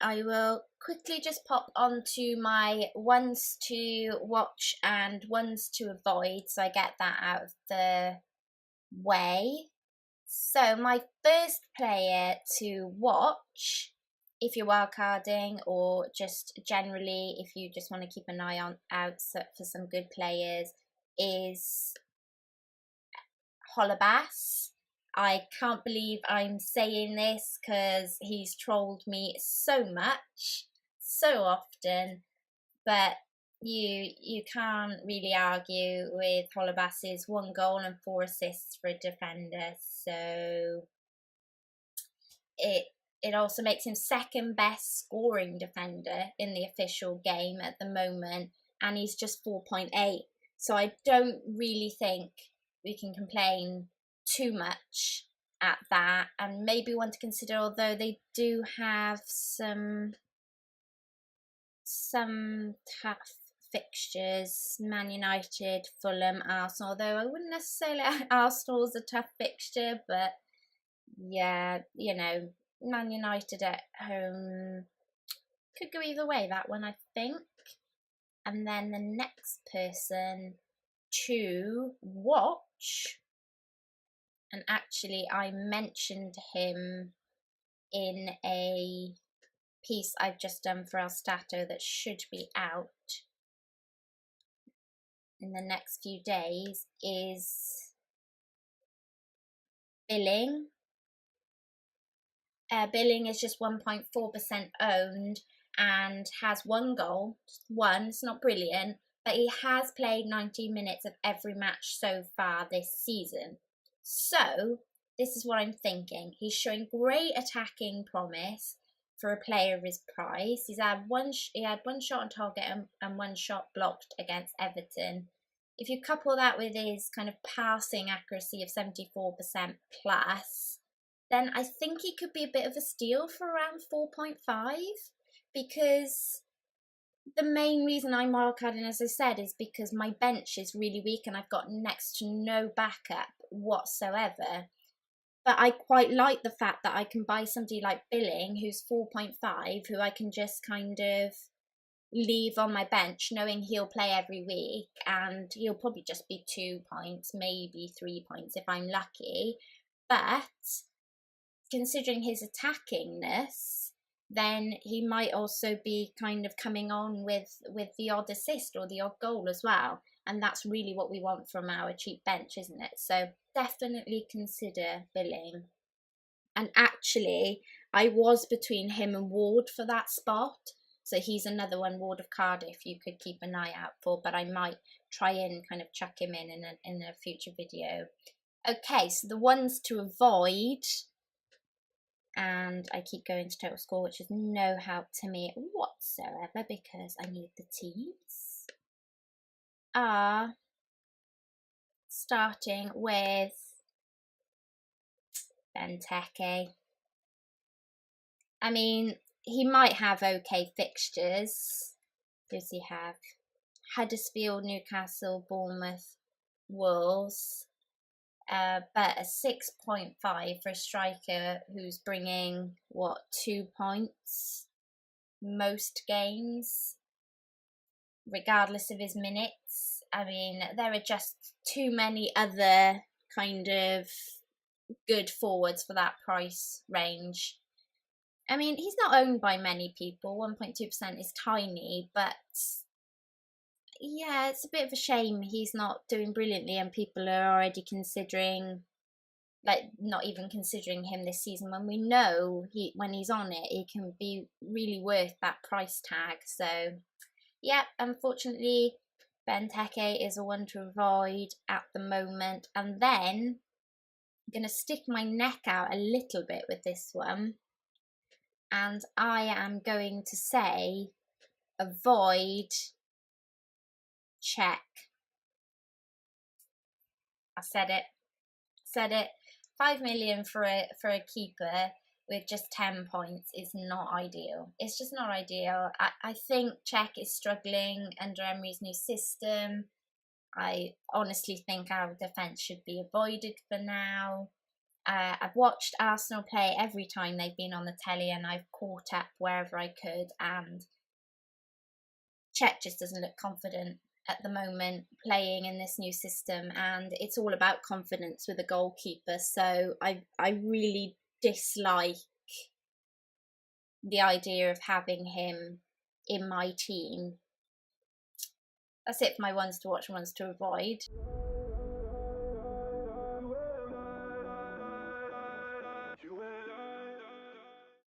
I will quickly just pop onto my ones to watch and ones to avoid, so I get that out of the way. So my first player to watch, if you're wildcarding or just generally if you just want to keep an eye out for some good players, is Holobas. I can't believe I'm saying this because he's trolled me so much, so often, but you can't really argue with Holobas's 1 goal and 4 assists for a defender. So it also makes him second best scoring defender in the official game at the moment, and he's just 4.8. So I don't really think we can complain too much at that, and maybe one to consider, although they do have some tough fixtures: Man United, Fulham, Arsenal, although I wouldn't necessarily Arsenal's a tough fixture, but yeah, Man United at home could go either way, that one, I think. And then the next person to watch, and actually I mentioned him in a piece I've just done for El Stato that should be out in the next few days, is Billing. Billing is just 1.4% owned and has 1 goal, just one. It's not brilliant, but he has played 90 minutes of every match so far this season. So this is what I'm thinking. He's showing great attacking promise for a player of his price. He had one shot on target and 1 shot blocked against Everton. If you couple that with his kind of passing accuracy of 74% plus, then I think he could be a bit of a steal for around 4.5, because the main reason I'm wildcarding, as I said, is because my bench is really weak and I've got next to no backup whatsoever. But I quite like the fact that I can buy somebody like Billing, who's 4.5, who I can just kind of leave on my bench knowing he'll play every week, and he'll probably just be 2 points, maybe 3 points if I'm lucky. But considering his attackingness, then he might also be kind of coming on with the odd assist or the odd goal as well. And that's really what we want from our cheap bench, isn't it? So definitely consider Billing. And actually, I was between him and Ward for that spot. So he's another one, Ward of Cardiff, you could keep an eye out for, but I might try and kind of chuck him in a future video. Okay, so the ones to avoid, and I keep going to total score, which is no help to me whatsoever because I need the teams, are starting with Benteke. I mean, he might have okay fixtures. Does he have Huddersfield, Newcastle, Bournemouth, Wolves? But a 6.5 for a striker who's bringing, 2 points most games, regardless of his minutes. I mean, there are just too many other kind of good forwards for that price range. I mean, he's not owned by many people. 1.2% is tiny, but yeah, it's a bit of a shame he's not doing brilliantly and people are already considering, not even considering him this season, when we know when he's on it, he can be really worth that price tag. So yeah, unfortunately, Benteke is a one to avoid at the moment. And then I'm going to stick my neck out a little bit with this one, and I am going to say avoid Check. I said it. 5 million for a keeper with just 10 points is not ideal. It's just not ideal. I think Czech is struggling under Emery's new system. I honestly think our defence should be avoided for now. I've watched Arsenal play every time they've been on the telly, and I've caught up wherever I could, and Czech just doesn't look confident at the moment playing in this new system, and it's all about confidence with a goalkeeper. So I really dislike the idea of having him in my team. That's it for my ones to watch and ones to avoid.